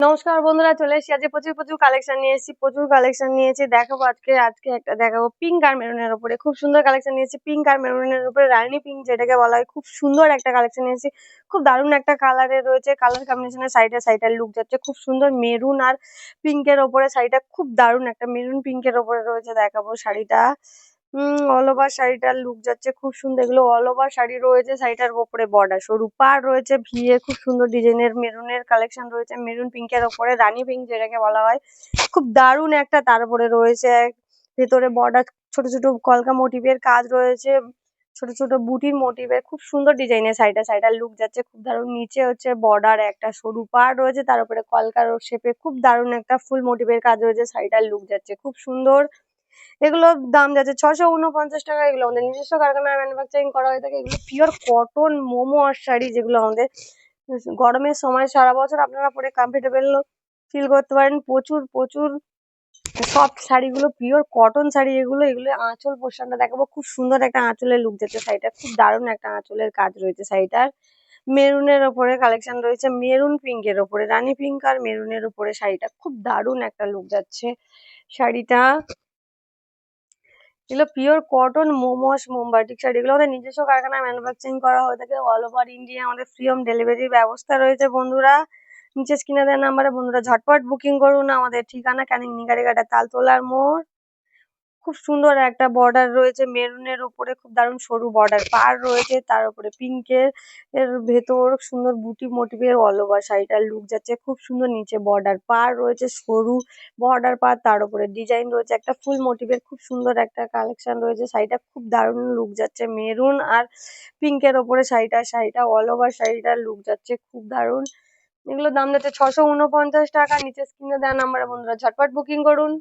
নমস্কার বন্ধুরা, চলে এসেছি আজকে প্রচুর কালেকশন নিয়ে এসেছি। প্রচুর কালেকশন নিয়েছি, দেখাবো আজকে একটা দেখাবো পিঙ্ক আর মেরুনের উপরে। খুব সুন্দর কালেকশন নিয়েছি পিঙ্ক আর মেরুনের উপরে, রানী পিঙ্ক যেটাকে বলা হয়। খুব সুন্দর একটা কালেকশন নিয়েছি, খুব দারুণ একটা কালারে রয়েছে। কালার কম্বিনেশনের সাইডের লুক যাচ্ছে খুব সুন্দর। মেরুন আর পিঙ্কের ওপরে শাড়িটা খুব দারুণ একটা মেরুন পিঙ্কের ওপরে রয়েছে, দেখাবো শাড়িটা। অল ওভার শাড়িটার লুক যাচ্ছে খুব সুন্দর। এগুলো অল ওভার শাড়ি রয়েছে, শাড়িটার উপরে বর্ডার সরু পাড় রয়েছে, ভিয়ে খুব সুন্দর ডিজাইনের মেরুনের কালেকশন রয়েছে। মেরুন পিঙ্কের ওপরে রানী পিঙ্ক যেটাকে বলা হয়, খুব দারুণ একটা। তার উপরে রয়েছে ভেতরে বর্ডার, ছোট কলকা মোটিভের কাজ রয়েছে, ছোট বুটির মোটিভের খুব সুন্দর ডিজাইনের শাড়িটার লুক যাচ্ছে খুব দারুণ। নিচে হচ্ছে বর্ডার একটা সরু পাড় রয়েছে, তার উপরে কলকার শেপে খুব দারুণ একটা ফুল মোটিভের কাজ রয়েছে। শাড়িটার লুক যাচ্ছে খুব সুন্দর। এগুলোর দাম যাচ্ছে 649 টাকা। এগুলো আমাদের নিজস্ব কারখানায় ম্যানুফ্যাকচারিং করা হয়ে থাকে। এগুলো পিওর কটন মোমো আর শাড়ি, যেগুলো আমাদের গরমের সময় সারা বছর আপনারা পরে কমফোর্টেবল ফিল করতে পারেন। প্রচুর সফট শাড়িগুলো, পিওর কটন শাড়ি এগুলো। আঁচল পোর্শনটা দেখাবো, খুব সুন্দর একটা আঁচলের লুক যাচ্ছে শাড়িটা, খুব দারুণ একটা আঁচলের কাজ রয়েছে শাড়িটার। মেরুনের ওপরে কালেকশন রয়েছে, মেরুন পিঙ্কের ওপরে, রানী পিঙ্ক আর মেরুনের ওপরে শাড়িটা খুব দারুণ একটা লুক যাচ্ছে শাড়িটা। এগুলো পিওর কটন মোমবাটিক শাড়ি। এগুলো আমাদের নিজস্ব কারখানায় ম্যানুফ্যাকচারিং করা হয়ে থাকে। অল ওভার ইন্ডিয়া আমাদের ফ্রি হোম ডেলিভারির ব্যবস্থা রয়েছে বন্ধুরা। নিচে স্ক্রিনে দেওয়া নাম্বারে বন্ধুরা ঝটপট বুকিং করুন। আমাদের ঠিকানা ক্যানিং নিগারিঘাটা তালতলার মোড়। খুব সুন্দর একটা বর্ডার রয়েছে মেরুনের উপরে, খুব দারুণ সরু বর্ডার পার রয়েছে, তার উপরে পিঙ্কের ভেতর সুন্দর বুটি মোটিভের অল ওভার শাড়িটার লুক যাচ্ছে খুব সুন্দর। নিচে বর্ডার পার রয়েছে, সরু বর্ডার পার, তার উপরে ডিজাইন রয়েছে একটা ফুল মোটিভের, খুব সুন্দর একটা কালেকশন রয়েছে। শাড়িটা খুব দারুণ লুক যাচ্ছে মেরুন আর পিঙ্কের ওপরে শাড়িটা অল ওভার শাড়িটার লুক যাচ্ছে খুব দারুণ। এগুলোর দাম যাচ্ছে 649 টাকা। নিচে স্ক্রিনে দেওয়া নাম্বারে বন্ধুরা ঝটপট বুকিং করুন।